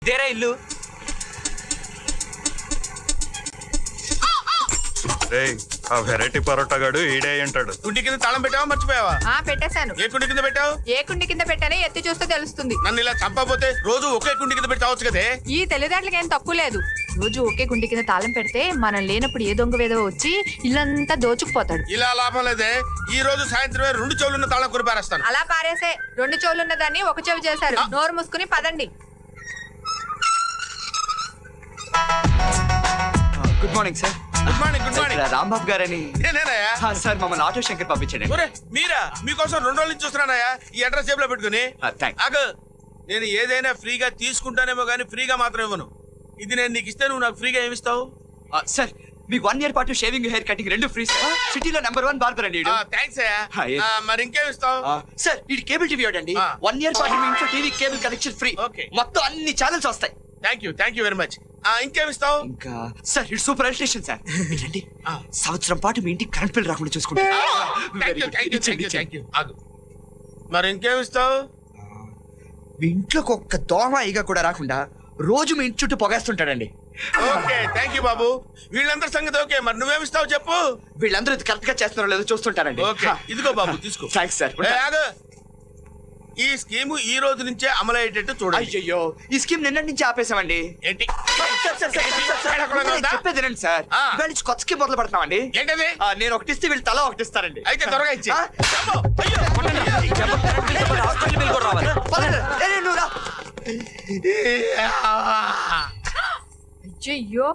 దేరా ఇల్లు. ఆ వెరైటీ పరోటా గాడు ఈడే అంటాడు. కుండి కింద తాళం పెట్టావా మర్చిపోయావా? పెట్టేశాను. ఏ కుండి కింద పెట్టావు? ఏ కుండి కింద పెట్టానే ఎత్తి చూస్తే తెలుస్తుంది. నన్ను ఇలా చంపకపోతే రోజు ఒకే కుండి కింద పెట్టావచ్చు కదే. ఈ తెలివితేటలకి ఏం తక్కువ లేదు. రోజు ఒకే కుండి కింద తాళం పెడితే మనం లేనప్పుడు ఏ దొంగ వేదో వచ్చి ఇల్లంతా దోచుకుపోతాడు. ఇలా లాభం లేదే. ఈ రోజు సాయంత్రమే 2 చెవులున్న తాళం కొని పారేస్తాను. అలా పారేసే 2 చెవులున్న దాన్ని ఒక చెవి చేశారు. నోరు మూసుకుని పదండి. Good morning sir. Good morning. Good morning. Rambabu గారని. నేనేనయ్యా. సార్ మమ్మల్ని ఆటో శంకర్ పంపించండి. మీరా? మీకోసం 2 రోజుల నుంచి చూస్తున్నానయ్యా. ఈ అడ్రస్ జేబులో పెట్టుకుని. ఆగు. నేను ఏదైనా ఫ్రీగా తీసుకుంటానేమో గానీ ఫ్రీగా మాత్రం ఇవ్వను. ఇది నేను నీకు ఇస్తే నువ్వు నాకు ఫ్రీగా ఏమిస్తావు? సార్ మీకు 1 ఇయర్ పాటు షేవింగ్, హెయిర్ కటింగ్ 2 ఫ్రీ. సిటీలో #1 బార్బర్ అండి. థ్యాంక్స్ అయ్యా. మరి ఇంకేమిస్తావు? సార్ ఇది కేబుల్ టీవీ అండి. 1 ఇయర్ పాటు మీ ఇంట్లో TV cable connection free. Okay. మొత్తం అన్ని ఛానల్స్ వస్తాయి. Thank you very much. ఇంకేమిస్తావు? ఇంకా సార్ ఇది సూపర్ స్టేషన్ సార్. ఏంటండి సంవత్సరం పాటు మీ ఇంటికి కరెంట్ బిల్ రాకుండా చూసుకుంటారు. Thank you. ఆగు. మరి ఇంకేమిస్తావు? మీ ఇంట్లోకి ఒక్క దోమ ఈగ కూడా రాకుండా రోజు మీ ఇంటి చుట్టూ పొగేస్తుంటాడండి. ఓకే థ్యాంక్ యూ బాబు. వీళ్ళందరి సంగతి ఓకే. మరి నువ్వేమిస్తావు చెప్పు. వీళ్ళందరూ ఇది కరెక్ట్ గా చేస్తున్నారో లేదో చూస్తుంటారండి. ఓకే ఇదిగో బాబు తీసుకో. Thanks sir. ఈ స్కీమ్ ఈ రోజు నుంచే అమలు అయ్యేటట్టు చూడండి. అయ్యో ఈ స్కీమ్ నిన్నటి నుంచి ఆపేసామండి. ఏంటి? చెప్పేదేనండి సార్. ఇవాళ నుంచి కొత్త స్కీమ్ మొదలు పెడతామండి. ఏంటది? నేను ఒకటి ఇస్తే వీళ్ళు తల ఒకటి ఇస్తారండి. అయితే త్వరగా ఇచ్చి. అయ్యో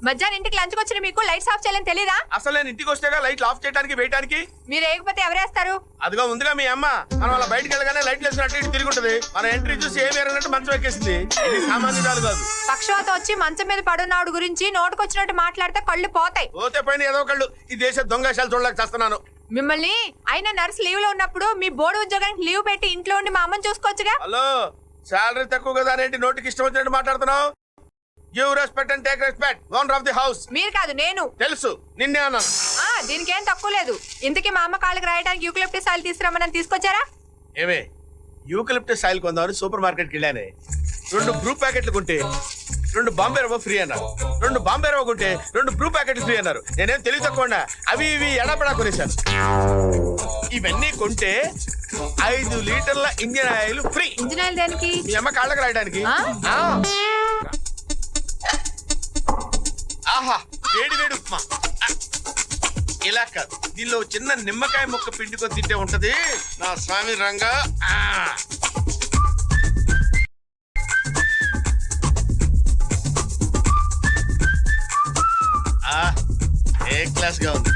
మధ్యాహ్నం ఇంటికి లంచ్కి వచ్చిన మీకు లైట్స్ ఆఫ్ చేయాలని తెలీదా? అసలు నేను ఇంటికి వస్తేగా లైట్లు ఆఫ్ చేయడానికి వేయడానికి. మీరు వేయకపోతే ఎవరేస్తారు? అదిగో ఉందిగా మీ అమ్మ. మనం అలా బయటకు వెళ్ళగానే లైట్లు వేసినట్టు ఇటు తిరుగుంటది. మన ఎంట్రీ చూసి ఏమి ఎరగనట్టు మంచం ఎక్కేసింది. ఇది సామాన్యురాలు కాదు. పక్షవాతం వచ్చి మంచం మీద పడున్నాడు గురించి నోటుకొచ్చినట్టు మాట్లాడితే కళ్ళు పోతాయి. పోతే పైన ఏదో కళ్ళు. ఈ దేశ దొంగశాలు చూడలేక చేస్తున్నాను. మిమ్మల్ని అయినా నర్స్ లీవ్ లో ఉన్నప్పుడు మీ బోర్డు ఉద్యోగానికి లీవ్ పెట్టి ఇంట్లో ఉండి మా అమ్మని చూసుకోవచ్చుగా. హలో శాలరీ తక్కువ కదా అనేంటి నోటికి ఇష్టం వచ్చినట్టు మాట్లాడుతున్నావు. Give respect and take respect. Owner of the house. మీరు కాదు నేను. తెలుసు నిన్నే అన్నాను. దీనికి ఏం తక్కువ లేదు. ఇంతకీ మా అమ్మ కాళ్ళకి రాయడానికి యూకలిప్టస్ ఆయిల్ తీసుకురమ్మని తీసుకొచ్చారా? ఏమే యూకలిప్టస్ ఆయిల్ కొందామని సూపర్ మార్కెట్కి వెళ్ళానే. 2 బ్రూ ప్యాకెట్లు కొంటే 2 బాంబే రవ్వ ఫ్రీ అన్నారు. 2 బాంబే రవ్వ కొంటే 2 బ్రూ ప్యాకెట్లు ఫ్రీ అన్నారు. నేనేం తెలివి తక్కువ అవి ఇవి ఎడపడా కొనేశాను. ఇవన్నీ కొంటే 5 లీటర్ల engine oil free. Engine oil దేనికి? మీ అమ్మ కాళ్ళకి రాయడానికి. ఆహా వేడి వేడి ఉప్మా. ఇలా కాదు, దీనిలో చిన్న నిమ్మకాయ ముక్క పిండుకొని తింటే ఉంటది నా స్వామి రంగా. ఏ క్లాస్ గా ఉంది.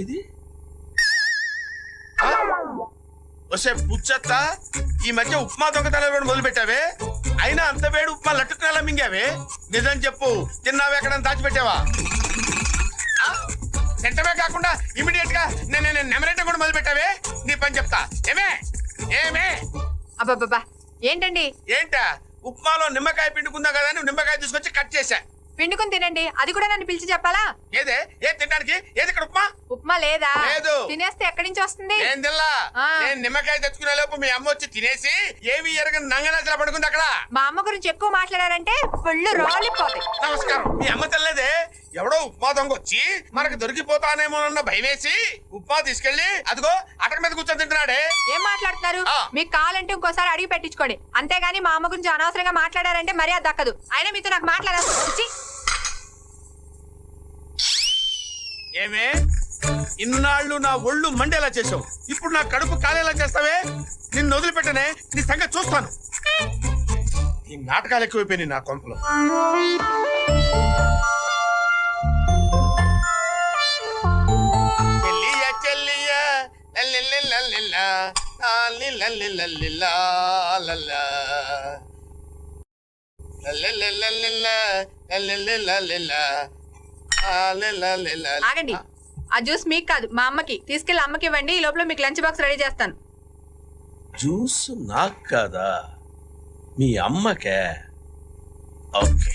ఇది వస్తే పుచ్చత్త ఈ మధ్య ఉప్మా దొంగతనం మొదలు పెట్టావే. అయినా అంత వేడి ఉప్మా లట్టుకునేలా మింగావే. నిజం చెప్పు, తిన్నావే ఎక్కడ దాచిపెట్టావా? తింటమే కాకుండా ఇమీడియట్ గా నేను నెమరేట కూడా మొదలు పెట్టావే. నీ పని చెప్తా. ఏమే అబ్బాబ్బా ఏంటండి? ఏంటా ఉప్మాలో నిమ్మకాయ పిండుకుందా కదా అని నిమ్మకాయ తీసుకొచ్చి కట్ చేశా. పిండుకుని తినండి. అది కూడా నన్ను పిలిచి చెప్పాలా? ఏదే ఏ తినడానికి? ఏది ఇక్కడ ఉప్మా? ఉప్మా లేదా? లేదు. తినేస్తే ఎక్కడి నుంచి వస్తుంది? నేను తిల్లా. నేను నిమ్మకాయ తెచ్చుకునే లోపు మీ అమ్మ వచ్చి తినేసి ఏమి ఎరగని నంగనాచలా పడుకుంది అక్కడ. మా అమ్మ గురించి ఎక్కువ మాట్లాడారంటే ఒళ్ళు రాలిపోతాయి. నమస్కారం. మీ అమ్మ తెల్లదే. ఎవడో ఉప్మా దొంగ వచ్చి మనకు దొరికిపోతానేమోనన్న భయమేసి ఉప్మా తీసుకెళ్లి అదిగో అటక మీద కూర్చొని తింటున్నాడే. ఏం మాట్లాడుతున్నారు? మీకు కావాలంటే ఇంకోసారి అడిగి పెట్టించుకోండి. అంతేగాని మా అమ్మ గురించి అనవసరంగా మాట్లాడారంటే మర్యాద దక్కదు. అయినా మీతో నాకు మాట్లాడాల్సి. ఏమే ఇన్నాళ్ళు నా ఒళ్ళు మండేలా చేసావు, ఇప్పుడు నా కడుపు కాలేలా చేస్తావే. నిన్ను వదిలిపెట్టనే, నీ సంగతి చూస్తాను. ఈ నాటకాలు ఎక్కువైపోయినాయి నా కొంపలో. ఆగండి. ఆ జ్యూస్ మీకు కాదు మా అమ్మకి. తీసుకెళ్లి అమ్మకి ఇవ్వండి. ఈ లోపల మీకు లంచ్ బాక్స్ రెడీ చేస్తాను. జ్యూస్ నాకు కాదా, మీ అమ్మకే? ఓకే.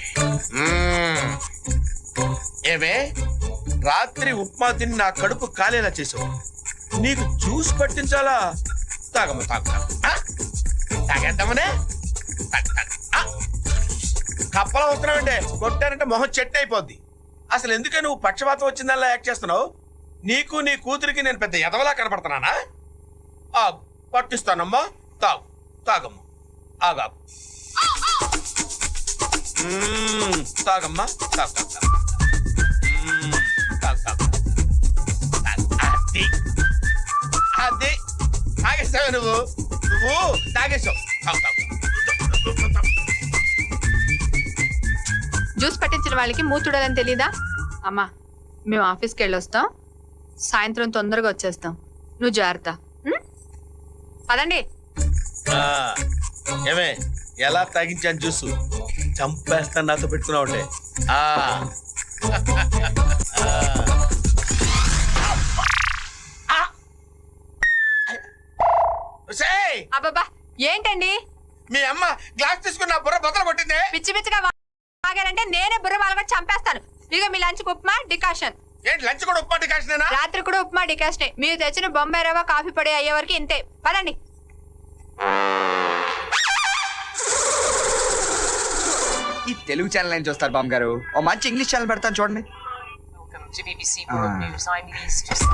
ఏమే రాత్రి ఉప్మా తిని నా కడుపు కాలేలా చేసావు. నీకు జ్యూస్ పట్టించాలా? తాగమ్మ తాగేద్దామనే. కప్పలా వస్తున్నావంటే కొట్టారంటే మొహం చెట్టు అయిపోద్ది. అసలు ఎందుకే నువ్వు పక్షపాతం వచ్చిందల్లా యాక్ట్ చేస్తున్నావు? నీకు నీ కూతురికి నేను పెద్ద ఎదవలా కనపడుతున్నానా? ఆగు, పట్టిస్తానమ్మా. తాగు, తాగమ్మా. ఆగాగు. తాగమ్మా, తాగు తాగు తాగు. తాగు తాగు. అది అది తాగేస్తావు నువ్వు తాగేసావు. తాగు తాగు. జ్యూస్ పట్టించిన వాళ్ళకి మూతుడాలని తెలీదా? అమ్మా, మేము ఆఫీస్కి వెళ్ళొస్తాం, సాయంత్రం తొందరగా వచ్చేస్తాం. నువ్వు జాగ్రత్త. పదండి. ఏమే ఎలా తాగించాను జ్యూసు? చంపేస్తాను నాతో పెట్టుకున్నావు అంటే. అబ్బబ్బా, ఏంటండి మీ అమ్మ గ్లాస్ తీసుకుని నా బుర్ర బొత్తలు కొట్టింది. పిచ్చి పిచ్చిగా వాగారంటే నేనే బుర్ర వాళ్ళగా చంపేస్తాను. ఇదిగో మీ లంచ్ ఉప్మా డికాషన్. ఏంటి లంచ్ కూడా ఉప్మా డికాషనేనా? రాత్రి కూడా ఉప్మా డికాషనే. మీరు తెచ్చిన బొంబాయి రవ్వ కాఫీ పొడి అయ్యే వరకు ఇంతే. పదండి. ఈ తెలుగు ఛానల్ ఏం చూస్తారు బామ్ గారు? ఓ మంచి ఇంగ్లీష్ ఛానల్ పెడతాను చూడండి. Welcome to BBC World News. I'm Lise Just.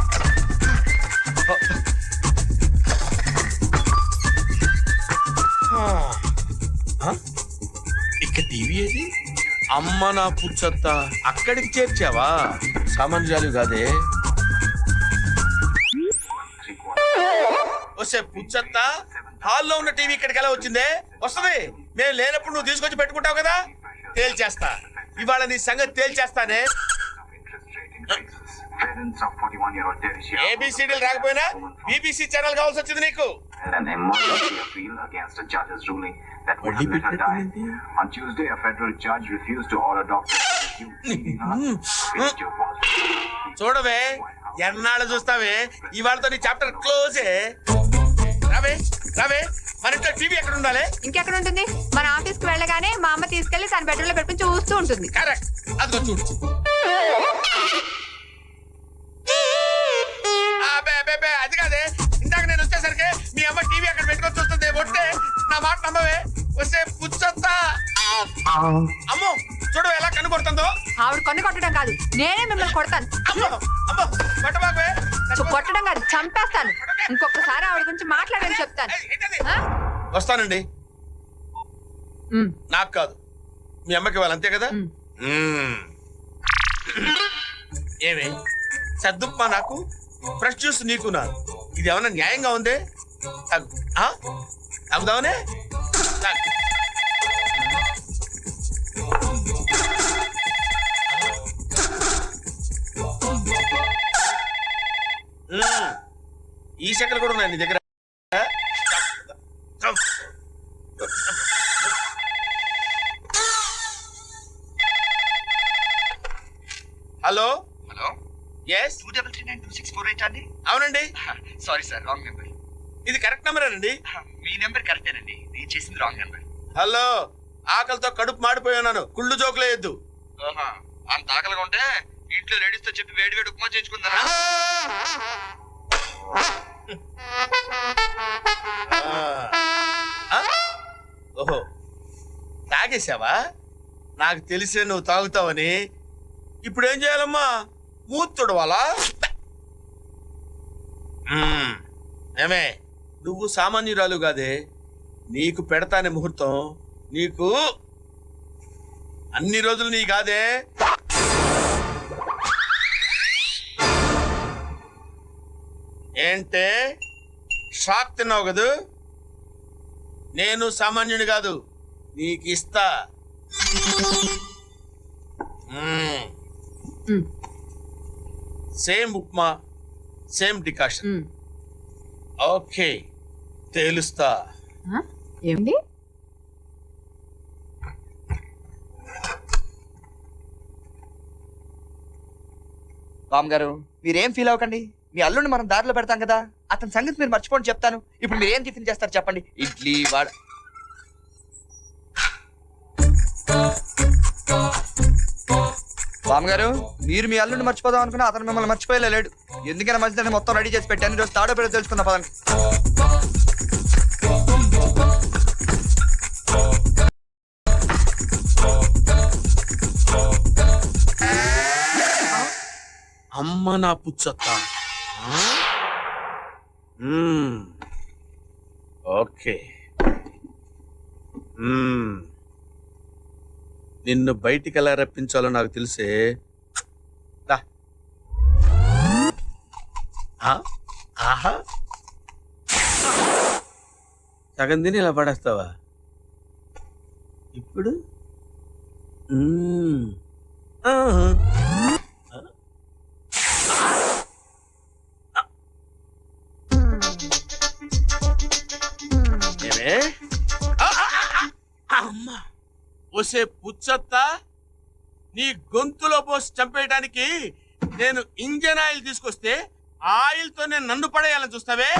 ఇక టీవీ ఏది? అమ్మ నా పుచ్చత్త, అక్కడికి చేర్చావా? సామాన్యాలు కాదే. వస్తే పుచ్చత్త, హాల్లో ఉన్న టీవీ ఇక్కడికి ఎలా వచ్చిందే? వస్తుంది. మేము లేనప్పుడు నువ్వు తీసుకొచ్చి పెట్టుకుంటావు కదా, తేల్చేస్తా. ఇవాళ నీ సంగతి తేల్చేస్తానే. ఏబిసిడీలు రాకపోయినా బీబీసీ ఛానల్ కావాల్సి వచ్చింది నీకు. An emergency appeal against a judge's ruling that would have let her die. On Tuesday, a federal judge refused to order doctors to refuse feeding her with positive. చూడవే, ఎన్నాళ్ళు చూస్తావే? ఇవాళతో నీ చాప్టర్ క్లోజే. రావే రావే, మన ఇంట్లో టీవీ ఎక్కడ ఉండాలి? ఇంకెక్కడ ఉంటుంది? మన ఆఫీస్కి వెళ్ళగానే మా అమ్మ తీసుకెళ్లి తన బెడ్రూమ్ లో పెట్టుకుని చూస్తూ ఉంటుంది. కరెక్ట్, అదిగో చూడు. అది కాదే, ఇందాక నేను వచ్చేసరికి మీ అమ్మ టీవీ అక్కడ పెట్టుకొని చూస్తుంది. ఒట్టే నా మాట నమ్మవే. వస్తే పుచ్చొత్తా. అమ్మో, చూడు ఎలా కన్ను కొడుతుందో. ఆవిడ కన్ను కొట్టడం కాదు, నేనే మిమ్మల్ని కొడతాను. అమ్మో అమ్మో, కొట్టబాకే. కొట్టడం కాదు, చంపేస్తాను. ఇంకొకసారి ఆవిడ గురించి మాట్లాడని చెప్తాను. వస్తానండి. నాకు కాదు, మీ అమ్మకి వాళ్ళు, అంతే కదా. ఏమే సద్దుప్పా నాకు, ఫ్రెష్ జ్యూస్ నీకు నా. ఇది ఏమన్నా న్యాయంగా ఉందే? తాగుదామనే. ఈ చక్కెర కూడా ఉన్నాయి నీ దగ్గర. హలో హలో, ఎస్, 2339264 అండి. అవునండి. Sorry sir, wrong number. ఇది కరెక్ట్ నెంబరేనండి. మీ నెంబర్ కరెక్టేనండి, నేను చేసింది రాంగ్ నెంబర్. హలో, ఆకలితో కడుపు మాడిపోయాను, కుళ్ళు జోకులేయద్దు. అంత ఆకలిగా ఉంటే ఇంట్లో లేడీస్ తో చెప్పి వేడి వేడి ఉప్మా చేయించుకుంటారా? ఓహో, తాగేసావా? నాకు తెలిసే నువ్వు తాగుతావని. ఇప్పుడు ఏం చేయాలమ్మా? మూతుడు వాళ్ళ. ఏమే, నువ్వు సామాన్యురాలు కాదే. నీకు పెడతానే ముహూర్తం. నీకు అన్ని రోజులు నీ కాదే. ఏంటే షాక్ తిన్నావు కదూ? నేను సామాన్యుని కాదు, నీకు ఇస్తా. Same upma, same decoction. Okay, తేలుస్తా. ఏమిటి? రామ్ గారు, మీరేం ఫీల్ అవ్వకండి. మీ అల్లుడిని మనం దారిలో పెడతాం కదా, అతని సంగతి మీరు మర్చిపోండి చెప్తాను. ఇప్పుడు మీరు ఏం టిఫిన్ చేస్తారు చెప్పండి? ఇడ్లీ, వడ. బామ్మగారు మీరు మీ అల్లుడిని మర్చిపోదాం అనుకున్నా అతను మిమ్మల్ని మర్చిపోయలేడు. ఎందుకైనా మంచిదని మొత్తం రెడీ చేసి పెట్టాను. ఈరోజు తాడో పేరు తెలుసుకుందాం పదండి. అమ్మ నా పుచ్చత్త. ఓకే. నిన్ను బయటికి ఎలా రప్పించాలో నాకు తెలిసే. దా. ఆహా, సగం తిని ఇలా పడేస్తావా ఇప్పుడు? ఆహా. ఏమే? అమ్మా, ఒసే పుచ్చత్త, నీ గొంతులో పోసి చంపేయడానికి నేను ఇంజన్ ఆయిల్ తీసుకొస్తే ఆయిల్ తో నేను నన్ను పడేయాలని చూస్తావే?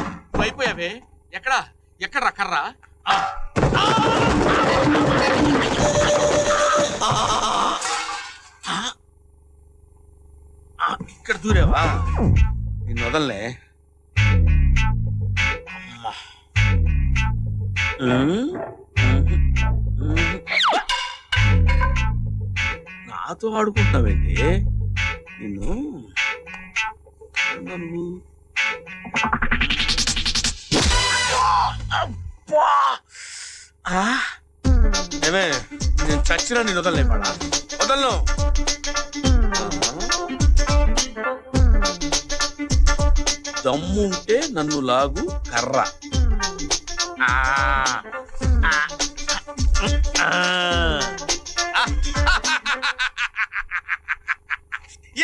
అయిపోయావే. ఎక్కడ కర్రా? ఇక్కడ దూరేవా? నేను వదలనే. నాతో ఆడుకుంటున్నావేంటి? నిన్ను ఏమే, నేను చచ్చినా నేను వదలలే. పడా వదలను. దమ్ముంటే నన్ను లాగు కర్ర.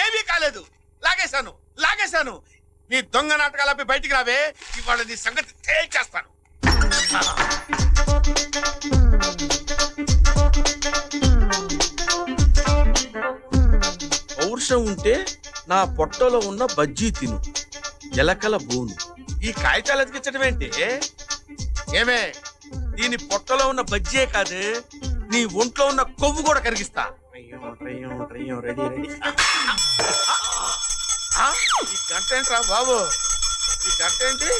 ఏమీ కాలేదు. లాగేశాను. నీ దొంగ నాటకాలపై బయటికి రావే. ఇవాళ నీ సంగతి తేల్చేస్తాను. పౌరుషం ఉంటే నా పొట్టలో ఉన్న బజ్జీ తిను, ఎలకల బోను. ఈ కాగితాలు అతికించడం ఏంటి? ఏమే, దీని పొట్టలో ఉన్న బజ్జే కాదు, నీ ఒంట్లో ఉన్న కొవ్వు కూడా కరిగిస్తా. రెడీ. ఈ గంట ఏంట్రా బాబు? ఈ గంట ఏంటి?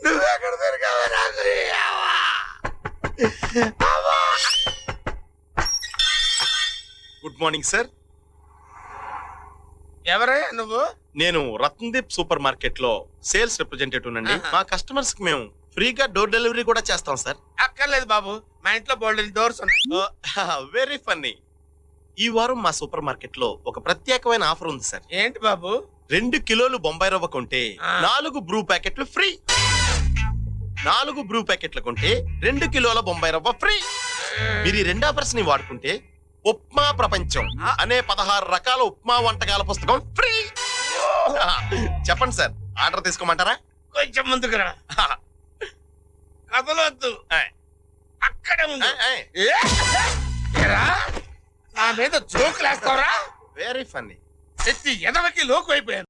నువ్వెక్కడ దొరికావా నాకు? Good morning sir. ఎవరే నువ్వు? నేను రత్నదీప్ సూపర్ మార్కెట్ లో సేల్స్ రిప్రజెంటేటివ్ నండి. మా కస్టమర్స్ కి మేము ఫ్రీగా డోర్ డెలివరీ కూడా చేస్తాం సార్. అక్కర్లేదు బాబు, మా ఇంట్లో బోల్డెన్ డోర్స్ ఉన్నాయి. Very funny. ఈ వారం మా సూపర్ మార్కెట్ లో ఒక ప్రత్యేకమైన ఆఫర్ ఉంది సార్. ఏంటి బాబు? 2 కిలోలు బొంబాయి రవ్వ కొంటే 4 బ్రూ ప్యాకెట్లు ఫ్రీ. 4 బ్రూ ప్యాకెట్లు కొంటే 2 కిలోల బొంబాయి రవ్వ ఫ్రీ. మీరు ఈ 2 ఆఫర్స్ ని వాడుకుంటే ఉప్మా ప్రపంచం అనే 16 రకాల ఉప్మా వంటకాల పుస్తకం ఫ్రీ. చెప్పండి సార్, ఆర్డర్ తీసుకోమంటారా? కొంచెం ముందుకు రా. కదలొద్దు, అక్కడే ఉంది. నా మీద జోకులేస్తావరా? Very funny. ఎత్తి ఎదవకి లోకు అయిపోయాను.